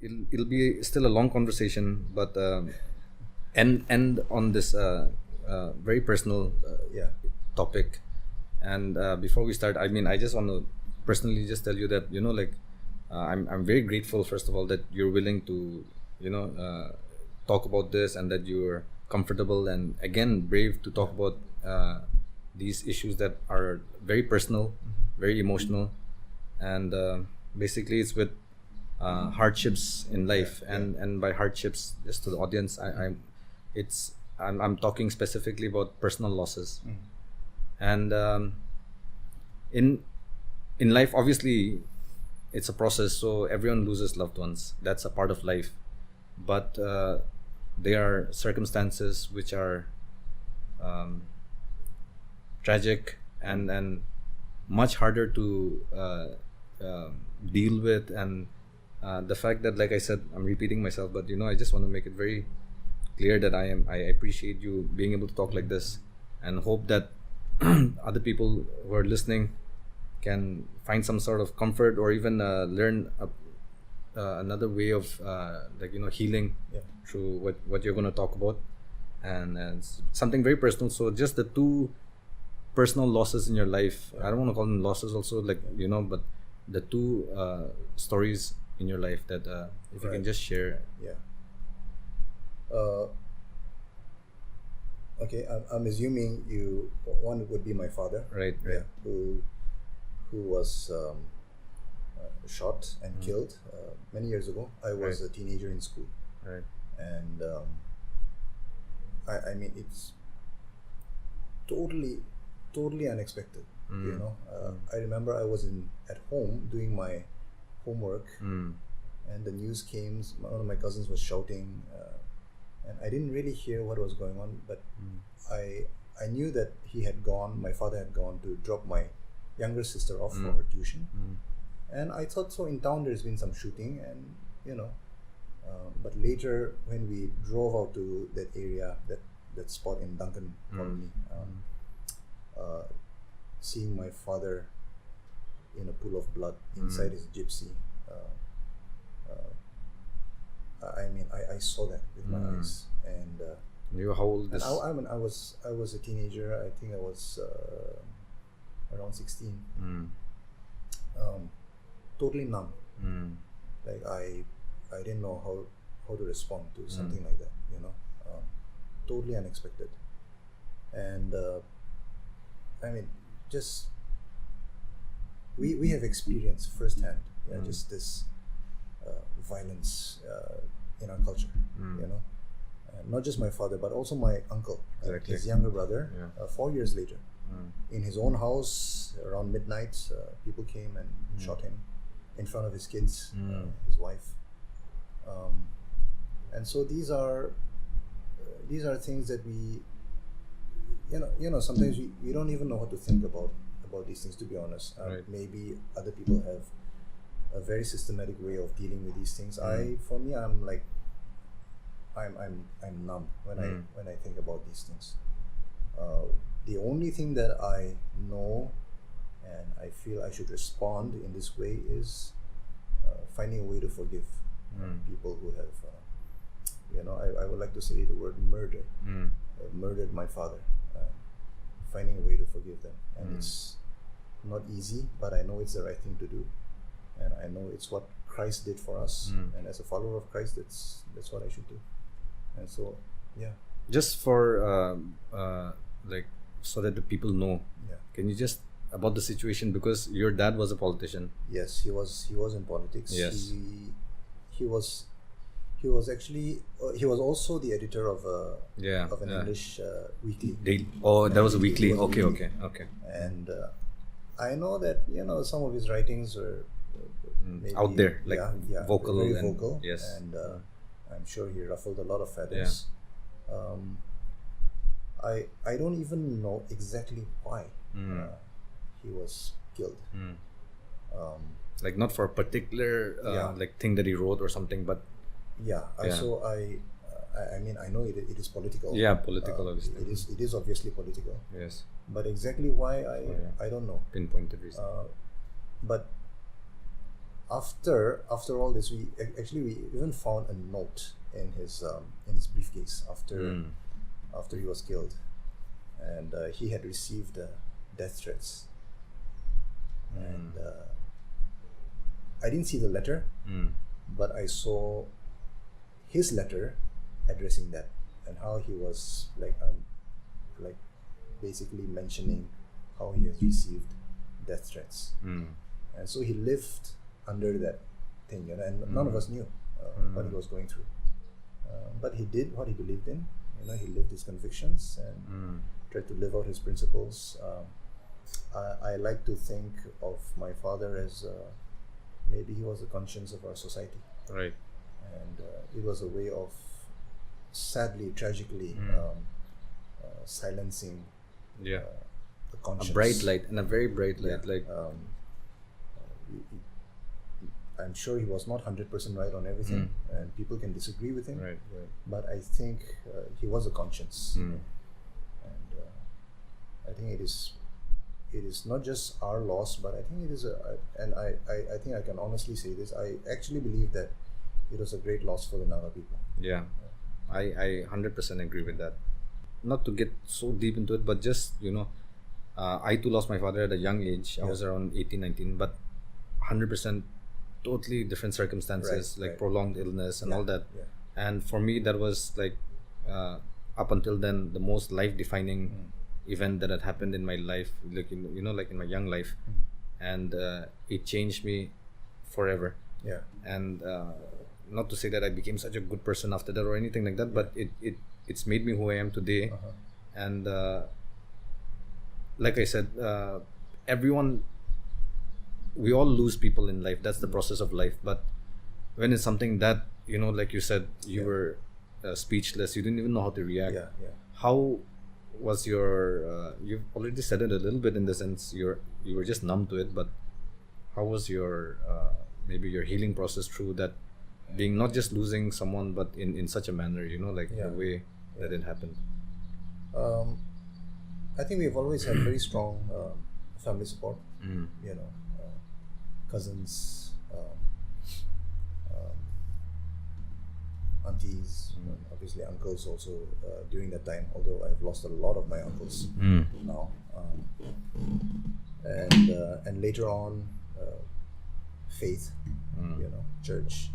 it'll be still a long conversation, but end on this very personal topic. And before we start, I mean, I just want to personally just tell you that, you know, like, I'm very grateful, first of all, that you're willing to, you know, talk about this, and that you're comfortable and again brave to talk about these issues that are very personal, very emotional, and basically it's with hardships in life. And by hardships, just to the audience, I'm talking specifically about personal losses. And in life, obviously it's a process, so everyone loses loved ones. That's a part of life. But there are circumstances which are tragic and much harder to deal with. And the fact that, like I said, I'm repeating myself, but you know, I just want to make it very clear that I appreciate you being able to talk like this, and hope that other people who are listening can find some sort of comfort, or even learn another way of like, you know, healing through what you're going to talk about. And it's something very personal. So just the two personal losses in your life, I don't want to call them losses also, like, you know, but the two stories in your life that if you can just share. Okay, I'm assuming one would be my father, Right. who was shot and killed many years ago. I was a teenager in school, Right. and I mean, it's totally unexpected. You know, I remember I was at home doing my homework, and the news came. One of my cousins was shouting, and I didn't really hear what was going on, but I knew that my father had gone to drop my younger sister off for her tuition. And I thought, so in town there's been some shooting, and you know, but later when we drove out to that area, that spot in Duncan Colony, seeing my father in a pool of blood inside his gypsy, I mean, I saw that with my eyes. And You were how old? and I was a teenager. I think I was around 16. Totally numb. Like I didn't know how to respond to something like that. You know, totally unexpected. And I mean, just we have experienced firsthand, just this violence in our culture. You know, not just my father, but also my uncle, his younger brother. 4 years later, in his own house around midnight, people came and shot him in front of his kids, his wife. And so these are things that we, you know, sometimes we don't even know what to think about these things, to be honest. Maybe other people have a very systematic way of dealing with these things. For me, I'm like, I'm numb when I think about these things. The only thing that I know and I feel I should respond in this way is finding a way to forgive people who have, you know, I would like to say the word murder, murdered my father. Finding a way to forgive them, and it's not easy, but I know it's the right thing to do, and I know it's what Christ did for us, and as a follower of Christ, that's what I should do. And so, just for like, so that the people know, can you just about the situation, because your dad was a politician? Yes, he was in politics. Yes. He was actually he was also the editor of an English weekly. That was a weekly. It was a weekly. Okay. And I know that, you know, some of his writings were maybe out there, like vocal, very and vocal. yes, and I'm sure he ruffled a lot of feathers. I don't even know exactly why he was killed. Like not for a particular like thing that he wrote or something, but so I mean, I know it is political. Political, obviously. It is obviously political. Yes. But exactly why I don't know. Pinpointed reason. But after all this, we even found a note in his briefcase after he was killed, and he had received death threats, and I didn't see the letter, but I saw his letter addressing that, and how he was like basically mentioning how he has received death threats, and so he lived under that thing, and none of us knew what he was going through, but he did what he believed in. He lived his convictions and tried to live out his principles. I like to think of my father as maybe he was the conscience of our society, right? And it was a way of, sadly, tragically, silencing the conscience. A bright light, and a very bright light. I'm sure he was not 100% right on everything, and people can disagree with him. Right. But I think he was a conscience, and I think it is not just our loss, but I think it is and I think I can honestly say this. I actually believe that it was a great loss for the Naga people. Yeah. I 100% agree with that. Not to get so deep into it, but just, I too lost my father at a young age. I was around 18, 19, but 100% totally different circumstances, prolonged illness and all that. Yeah. And for me, that was like, up until then, the most life-defining event that had happened in my life, like in my young life, and it changed me forever. Yeah. And not to say that I became such a good person after that or anything like that, but it's made me who I am today. And like I said, we all lose people in life. That's the process of life. But when it's something that, like you said, you were speechless, you didn't even know how to react. How was your you've already said it a little bit, in the sense you were just numb to it, but how was your maybe your healing process through that, being not just losing someone, but in such a manner, the way that it happened? I think we've always had very strong family support. Cousins, aunties, obviously uncles also during that time, although I've lost a lot of my uncles now, and later on faith, church,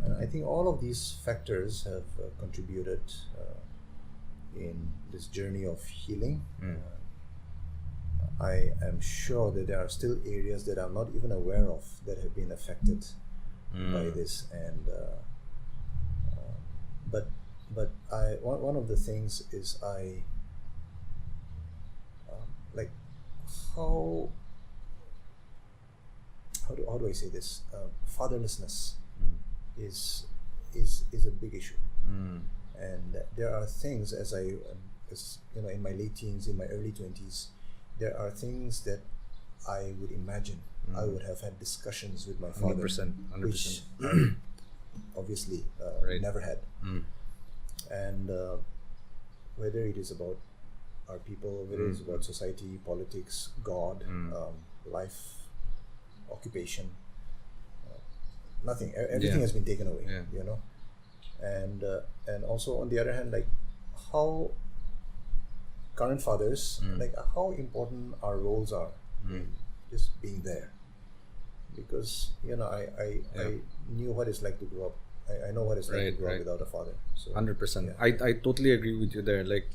and I think all of these factors have contributed in this journey of healing. I am sure that there are still areas that I'm not even aware of that have been affected by this, and but one of the things is like how do I say this? Fatherlessness is a big issue, and there are things, as in my late teens, in my early 20s, there are things that I would imagine I would have had discussions with my father, 100%. which I obviously never had. And whether it is about our people, whether it is about society, politics, God, life, occupation, nothing. Everything has been taken away, and also on the other hand, like how current fathers, like how important our roles are, just being there, because I knew what it's like to grow up. I know what it's like to grow up without a father. So 100%. I totally agree with you there. Like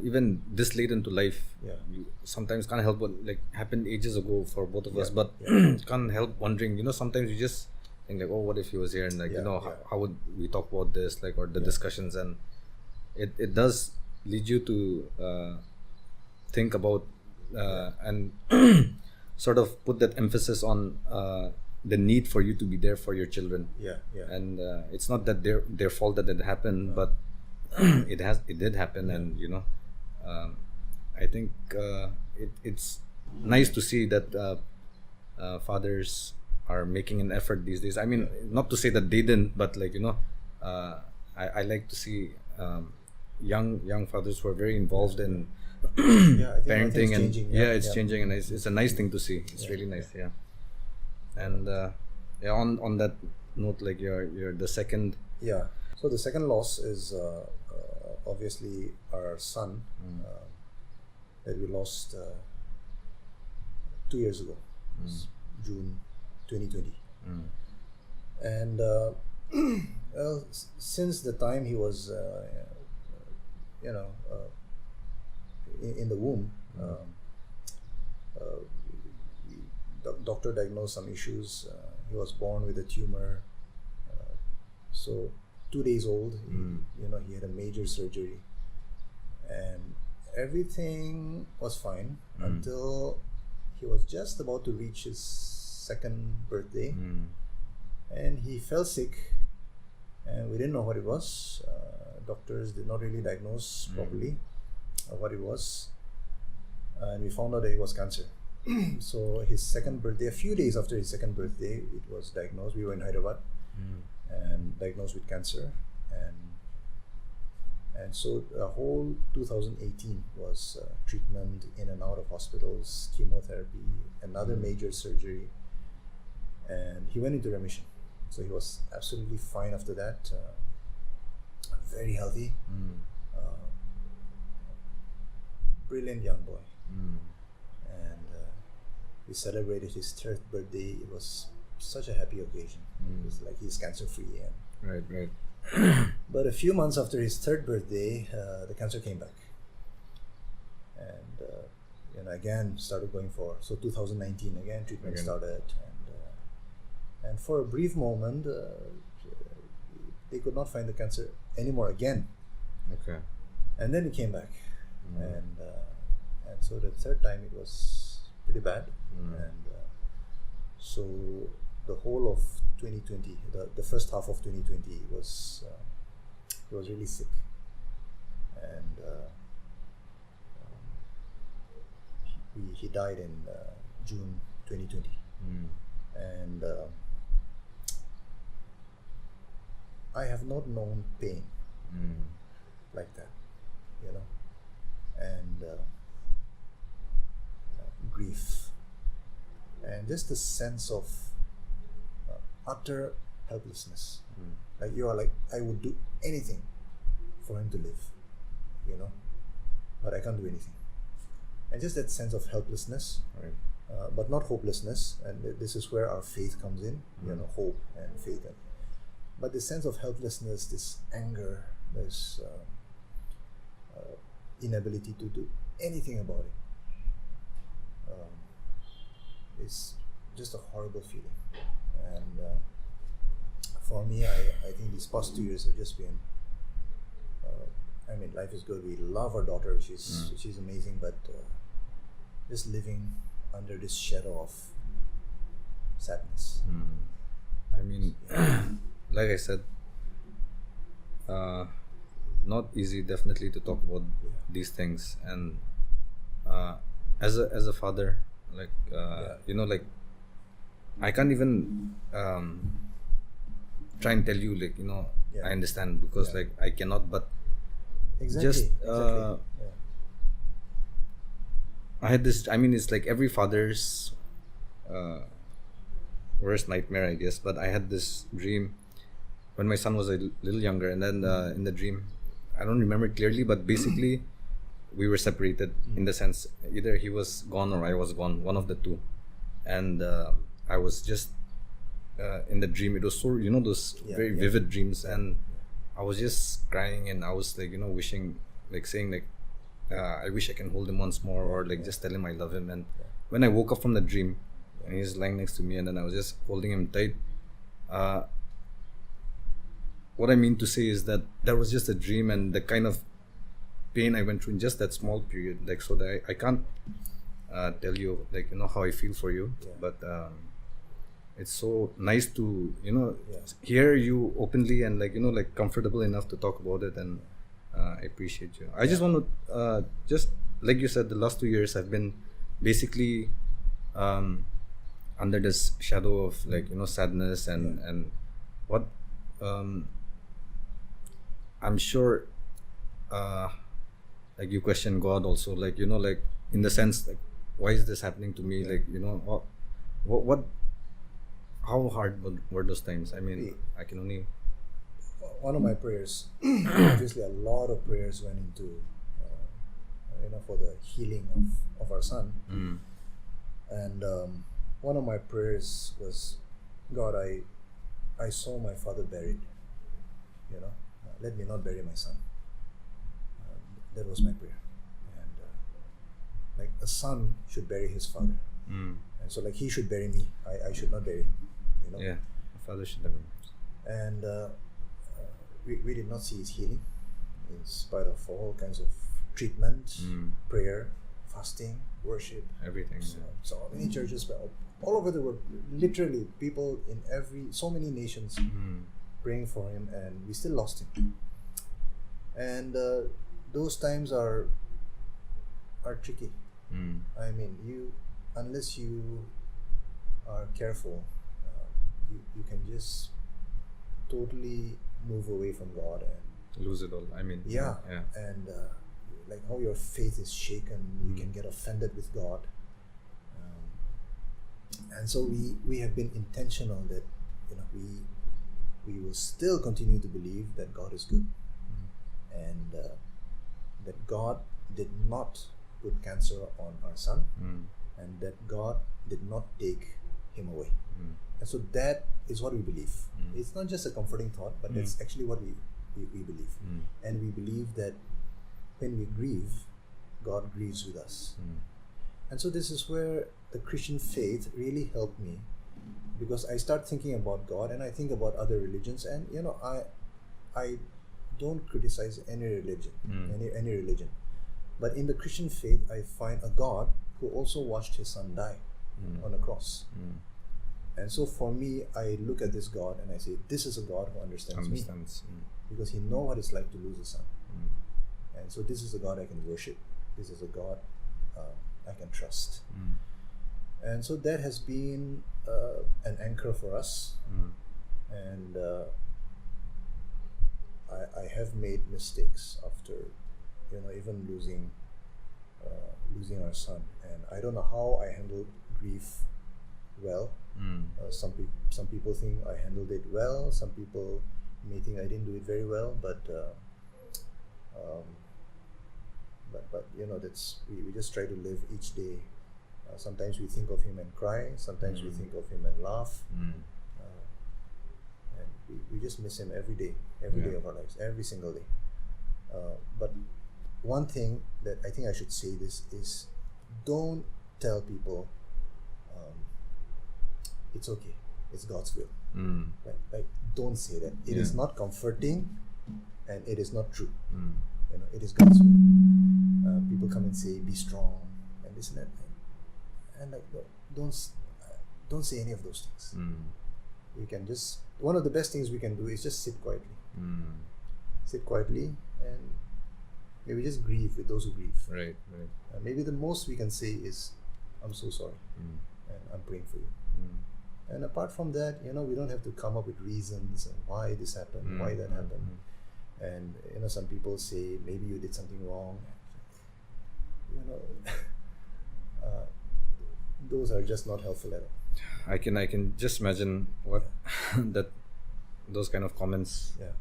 even this late into life, you sometimes can't help what happened ages ago for both of us, but can't help wondering. Sometimes you just think like, oh, what if he was here, and how would we talk about this, or the discussions, and it does lead you to think about and sort of put that emphasis on the need for you to be there for your children. And it's not that their fault that it happened, but it did happen, and I think it's nice to see that fathers are making an effort these days. I mean, not to say that they didn't, but I like to see young fathers who are very involved in I think parenting, and changing. it's changing, and it's a nice thing to see. It's really nice. And yeah, on that note, like you're the second. Yeah. So the second loss is obviously our son that we lost 2 years ago. It was June 2020. And well, since the time he was, you know, in the womb, doctor diagnosed some issues. He was born with a tumor. So 2 days old, he had a major surgery, and everything was fine until he was just about to reach his second birthday, and he fell sick, and we didn't know what it was. Doctors did not really diagnose properly what it was, and we found out that it was cancer. So his second birthday, a few days after his second birthday, it was diagnosed. We were in Hyderabad and diagnosed with cancer, and so the whole 2018 was treatment in and out of hospitals, chemotherapy, another major surgery, and he went into remission. So he was absolutely fine after that, very healthy, brilliant young boy. And we celebrated his third birthday. It was such a happy occasion. It was like he's cancer free. And Right. but a few months after his third birthday, the cancer came back, and again started going for. So 2019 again treatment started, and for a brief moment, they could not find the cancer anymore again. Okay. And then it came back, and so the third time it was pretty bad, and so the whole of 2020, the first half of 2020 was he was really sick, and he died in June 2020, and I have not known pain like that, and grief, and just the sense of utter helplessness. Like you are like, I would do anything for him to live, but I can't do anything. And just that sense of helplessness, Right. But not hopelessness. And this is where our faith comes in, hope and faith. But the sense of helplessness, this anger, this inability to do anything about it, is just a horrible feeling. And for me, I think these past 2 years have just been, life is good. We love our daughter. She's amazing, but just living under this shadow of sadness. Like I said, not easy definitely to talk about these things, and as a father, like like I can't even try and tell you, like I understand, because like I cannot, but Exactly. I had this, it's like every father's worst nightmare, I guess, but I had this dream when my son was a little younger, and then in the dream, I don't remember it clearly, but basically we were separated in the sense either he was gone or I was gone, one of the two, and I was just in the dream. It was so those very vivid dreams, and I was just crying, and I was like wishing, like saying like I wish I can hold him once more, or like just tell him I love him. And when I woke up from the dream, and he's lying next to me, and then I was just holding him tight. What I mean to say is that was just a dream, and the kind of pain I went through in just that small period, like, so that I can't tell you, like, how I feel for you, but it's so nice to hear you openly, and like like comfortable enough to talk about it, and I appreciate you. I just want to just like you said, the last 2 years have been basically under this shadow of like sadness, and what I'm sure like you question God also, like like in the sense like, why is this happening to me? Like what how hard were those times? I mean, I can only. One of my prayers, obviously, a lot of prayers went into, for the healing of our son. And one of my prayers was, God, I saw my father buried. Let me not bury my son. That was my prayer. And like a son should bury his father. And so like he should bury me. I should not bury him. Yeah, a father should never. And we did not see his healing in spite of all kinds of treatment, prayer, fasting, worship, everything. So many churches all over the world, literally people in so many nations praying for him, and we still lost him. And those times are tricky. I mean, unless you are careful, you can just totally move away from God and lose it all. I mean, and like how your faith is shaken, you can get offended with God. And so we have been intentional that we will still continue to believe that God is good, and that God did not put cancer on our son, and that God did not take him away. And so that is what we believe. It's not just a comforting thought, but that's actually what we believe. And we believe that when we grieve, God grieves with us. And so this is where the Christian faith really helped me, because I start thinking about God and I think about other religions, and I don't criticize any religion, any religion, but in the Christian faith I find a God who also watched his son die on the cross. And so for me, I look at this God and I say, this is a God who understands me, because he knows what it's like to lose a son. And so this is a God I can worship. This is a God I can trust. And so that has been an anchor for us. And I have made mistakes after, even losing our son. And I don't know how I handled grief well. Some people think I handled it well. Some people may think I didn't do it very well. But that's we just try to live each day. Sometimes we think of him and cry. Sometimes we think of him and laugh. And we just miss him every day of our lives, every single day. But one thing that I think I should say this is, don't tell people it's okay, it's God's will. Like don't say that. It is not comforting, and it is not true. It is God's will. People come and say, be strong, and this and that, and like don't say any of those things. We can just, one of the best things we can do is just sit quietly. Sit quietly and maybe just grieve with those who grieve. Right. Maybe the most we can say is, I'm so sorry, and I'm praying for you. And apart from that, we don't have to come up with reasons and why this happened, why that happened. And some people say maybe you did something wrong. Those are just not helpful at all. I can just imagine what those kind of comments. Yeah.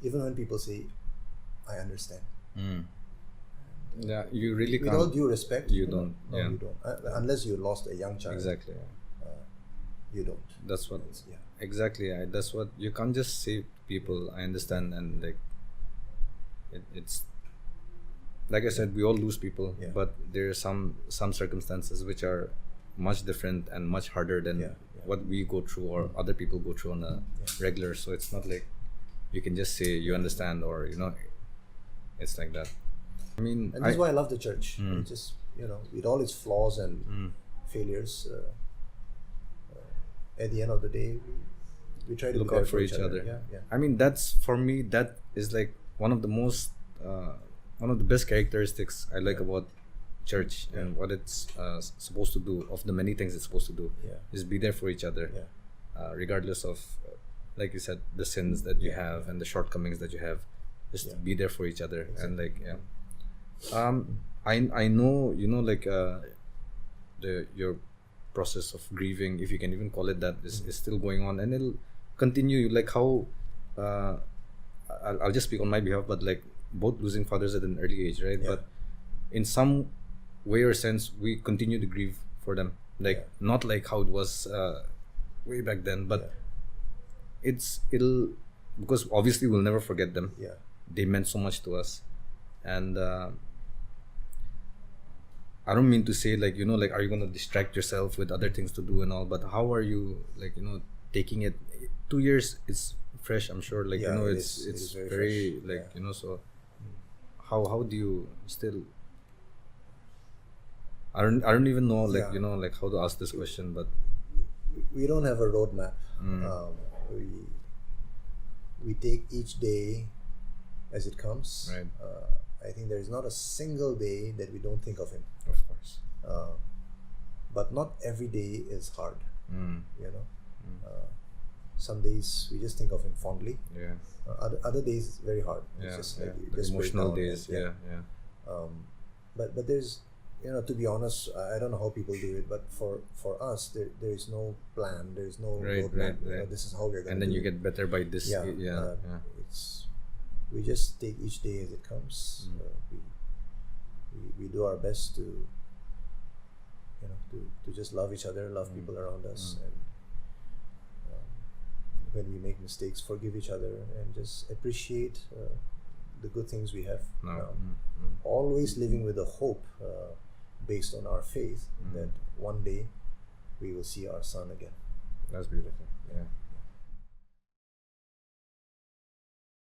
Even when people say, I understand. Yeah, you really can't. With all due respect, you don't. No, you don't. Unless you lost a young child. Exactly. You don't. That's what. Yeah. Exactly. That's what you can't just say. People, I understand, and like it's like I said, we all lose people, but there are some circumstances which are much different and much harder than what we go through or other people go through on a regular. So it's not like you can just say you understand, or it's like that. I mean, and that's why I love the church. It just with all its flaws and failures, at the end of the day, we try to look out for each other. Yeah. I mean, that's, for me, that is like one of the most one of the best characteristics I like about church and what it's supposed to do. Of the many things it's supposed to do, is be there for each other, regardless of, like you said, the sins that you have and the shortcomings that you have. Just be there for each other. And like I know like your process of grieving, if you can even call it that, is still going on, and it'll continue. Like how I'll just speak on my behalf, but like both losing fathers at an early age, right? Yeah. But in some way or sense, we continue to grieve for them, like not like how it was way back then, but it'll because obviously we'll never forget them. Yeah. They meant so much to us, and I don't mean to say like, you know, like, are you gonna distract yourself with other things to do and all, but how are you, like, you know, taking it? 2 years, it's fresh, I'm sure, like, you know, it it's is very very fresh. like, you know, so how do you still, I don't even know, like, you know, like how to ask this question, but we don't have a roadmap. We take each day as it comes. Right. I think there is not a single day that we don't think of him. of course. But not every day is hard. Mm. You know, some days we just think of him fondly. Yeah. Other days it's very hard. Yeah. It's just Yeah. like you The just break emotional down days. and- Yeah. But there's, you know, to be honest, I don't know how people do it, but for us there is no plan, there is no Right, roadmap. right, You know, right. this is how we're going And then you get better by this. yeah, Yeah. it's, we just take each day as it comes. We do our best to, you know, to just love each other, love people around us, and when we make mistakes, forgive each other, and just appreciate the good things we have No. now. Always living with a hope based on our faith that one day we will see our son again. That's beautiful. Yeah.